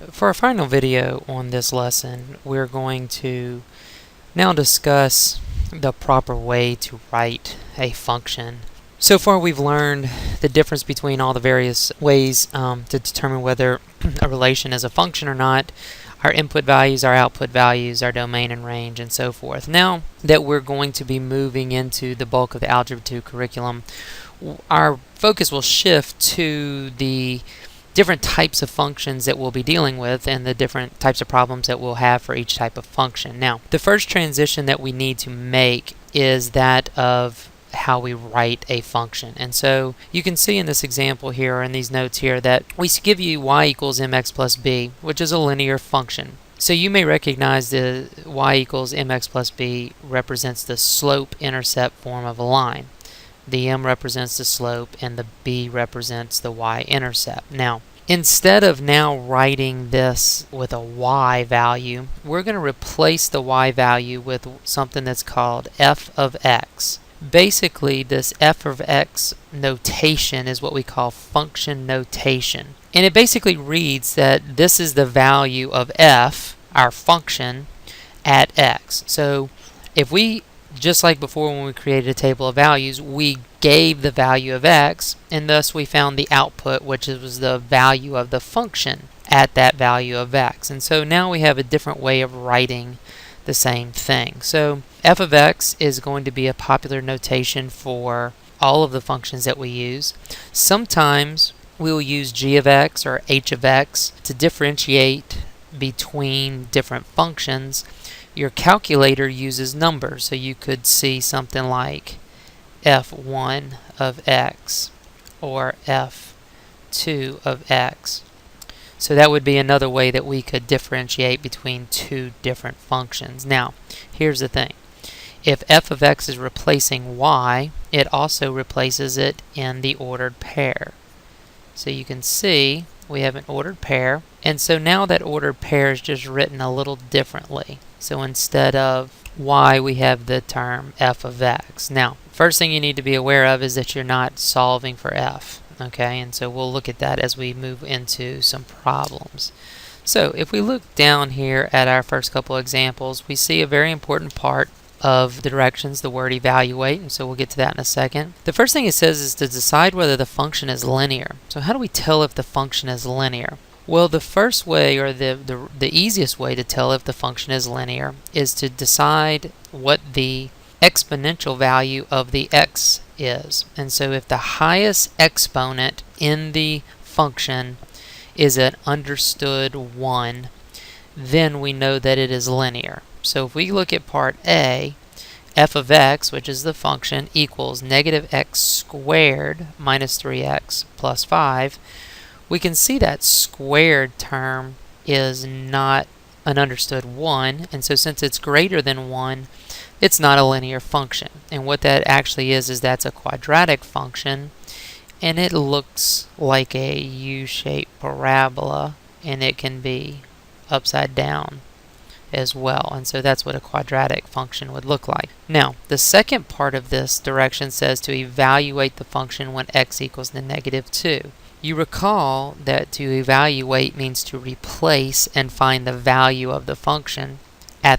For our final video on this lesson, we're going to now discuss the proper way to write a function. So far we've learned the difference between all the various ways to determine whether a relation is a function or not, our input values, our output values, our domain and range, and so forth. Now that we're going to be moving into the bulk of the Algebra 2 curriculum, our focus will shift to the different types of functions that we'll be dealing with and the different types of problems that we'll have for each type of function. Now, the first transition that we need to make is that of how we write a function. And so you can see in this example here, or in these notes here, that we give you y equals mx plus b, which is a linear function. So you may recognize the y equals mx plus b represents the slope-intercept form of a line. The m represents the slope and the b represents the y-intercept. Now, instead of now writing this with a y value, we're going to replace the y value with something that's called f of x. Basically, this f of x notation is what we call function notation. And it basically reads that this is the value of f, our function, at x. So if we, just like before when we created a table of values, we gave the value of x, and thus we found the output, which was the value of the function at that value of x. And so now we have a different way of writing the same thing. So f of x is going to be a popular notation for all of the functions that we use. Sometimes we will use g of x or h of x to differentiate between different functions. Your calculator uses numbers, so you could see something like f1 of x or f2 of x. So that would be another way that we could differentiate between two different functions. Now, here's the thing. If f of x is replacing y, it also replaces it in the ordered pair. So you can see we have an ordered pair, and so now that ordered pair is just written a little differently. So instead of y, we have the term f of x. Now, first thing you need to be aware of is that you're not solving for f. Okay, and so we'll look at that as we move into some problems. So if we look down here at our first couple examples, we see a very important part of the directions, the word evaluate, and so we'll get to that in a second. The first thing it says is to decide whether the function is linear. So how do we tell if the function is linear? Well, the first way, or the easiest way to tell if the function is linear, is to decide what the exponential value of the x is. And so if the highest exponent in the function is an understood 1, then we know that it is linear. So if we look at part A, f of x, which is the function, equals negative x squared minus 3x plus 5, we can see that squared term is not an understood 1, and so since it's greater than 1, it's not a linear function. And what that actually is that's a quadratic function, and it looks like a U-shaped parabola, and it can be upside down as well. And so that's what a quadratic function would look like. Now, the second part of this direction says to evaluate the function when x equals to negative 2. You recall that to evaluate means to replace and find the value of the function at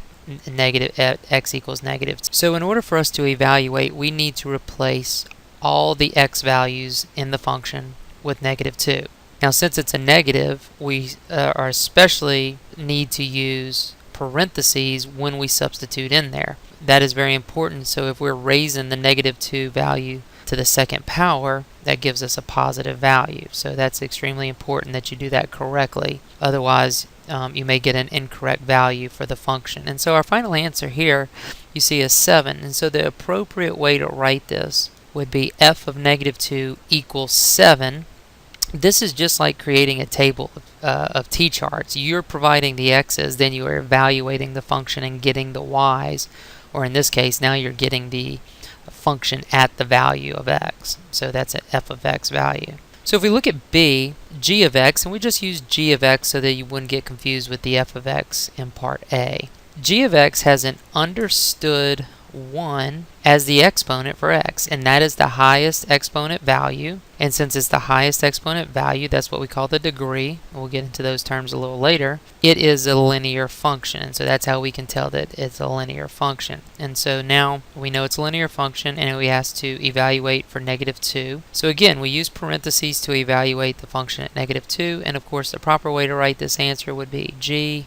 x equals negative 2. So in order for us to evaluate, we need to replace all the x values in the function with negative 2. Now, since it's a negative, we are especially need to use parentheses when we substitute in there. That is very important. So if we're raising the negative 2 value to the second power, that gives us a positive value. So that's extremely important that you do that correctly. Otherwise, you may get an incorrect value for the function. And so our final answer here, you see, is 7. And so the appropriate way to write this would be f of negative 2 equals 7. This is just like creating a table of t-charts. You're providing the x's, then you are evaluating the function and getting the y's, or in this case, now you're getting the function at the value of x. So that's an f of x value. So if we look at b, g of x, and we just use g of x so that you wouldn't get confused with the f of x in part A. G of x has an understood 1 as the exponent for x, and that is the highest exponent value. And since it's the highest exponent value, that's what we call the degree. We'll get into those terms a little later. It is a linear function, and so that's how we can tell that it's a linear function. And so now we know it's a linear function, and we have to evaluate for -2. So again, we use parentheses to evaluate the function at -2, and of course the proper way to write this answer would be g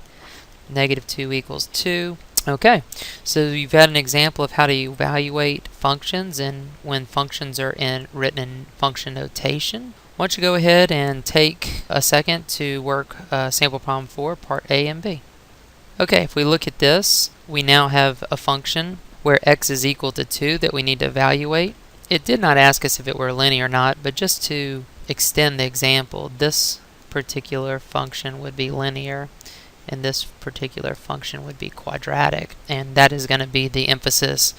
-2 equals 2. Okay, so you've had an example of how to evaluate functions and when functions are written in function notation. Why don't you go ahead and take a second to work sample problem 4, part A and B. Okay, if we look at this, we now have a function where x is equal to 2 that we need to evaluate. It did not ask us if it were linear or not, but just to extend the example, this particular function would be linear, and this particular function would be quadratic, and that is going to be the emphasis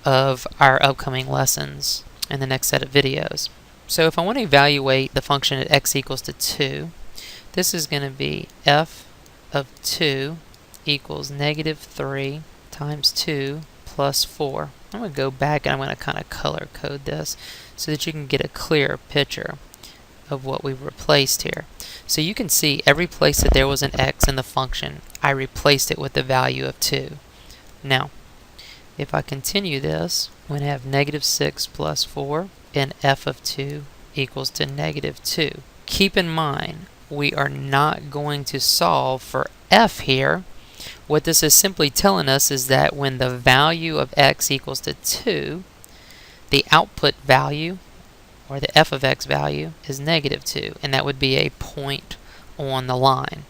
of our upcoming lessons in the next set of videos. So if I want to evaluate the function at x equals to 2, this is going to be f of 2 equals -3 times 2 plus 4. I'm going to go back and I'm going to kind of color code this so that you can get a clear picture of what we've replaced here. So you can see every place that there was an x in the function, I replaced it with the value of 2. Now, if I continue this, I'm going to have -6 plus 4, and f of 2 equals to -2. Keep in mind, we are not going to solve for f here. What this is simply telling us is that when the value of x equals to 2, the output value, or the f of x value, is -2, and that would be a point on the line.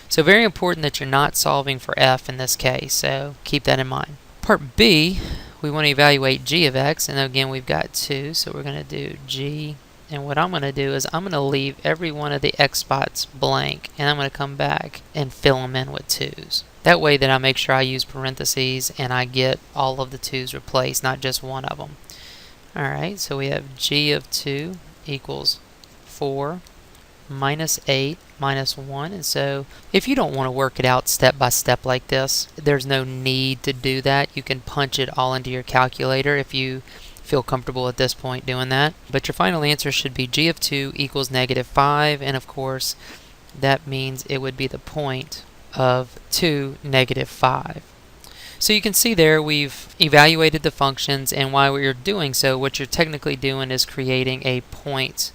So very important that you're not solving for f in this case, so keep that in mind. Part B, we want to evaluate g of x, and again we've got 2, so we're going to do g, and what I'm going to do is I'm going to leave every one of the x spots blank, and I'm going to come back and fill them in with 2's. That way that I make sure I use parentheses and I get all of the 2's replaced, not just one of them. Alright, so we have g of 2 equals 4 minus 8 minus 1. And so if you don't want to work it out step by step like this, there's no need to do that. You can punch it all into your calculator if you feel comfortable at this point doing that. But your final answer should be g of 2 equals -5, and of course that means it would be the point of 2, -5. So you can see there we've evaluated the functions, and while we're doing so, what you're technically doing is creating a point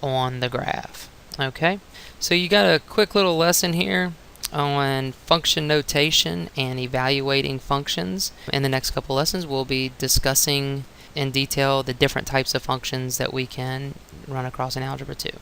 on the graph. Okay, so you got a quick little lesson here on function notation and evaluating functions. In the next couple lessons, we'll be discussing in detail the different types of functions that we can run across in Algebra 2.